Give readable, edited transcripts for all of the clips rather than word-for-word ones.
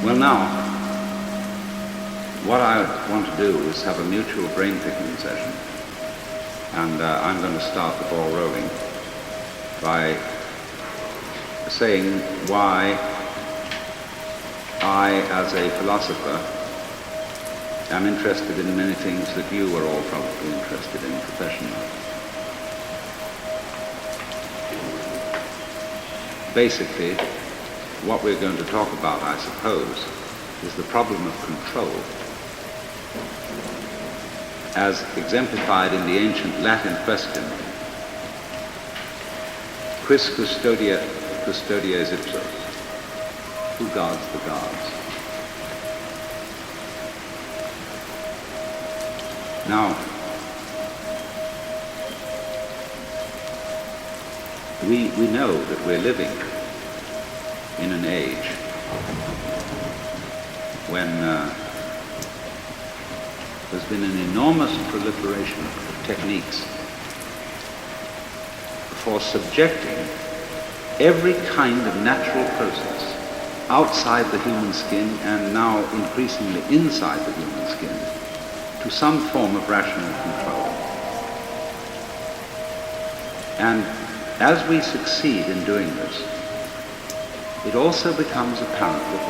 Well, now, what I want to do is have a mutual brain-picking session, and I'm going to start the ball rolling by saying why I, as a philosopher, am interested in many things that you are all probably interested in professionally. Basically, what we're going to talk about, I suppose, is the problem of control, as exemplified in the ancient Latin question, quis custodies ipsos? Who guards the guards? Now, we know that we're living in an age when there's been an enormous proliferation of techniques for subjecting every kind of natural process outside the human skin and now increasingly inside the human skin to some form of rational control. And as we succeed in doing this, it also becomes apparent that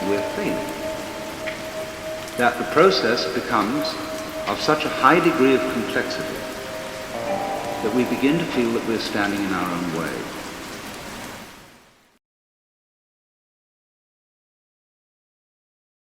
we're failing. That the process becomes of such a high degree of complexity that we begin to feel that we're standing in our own way.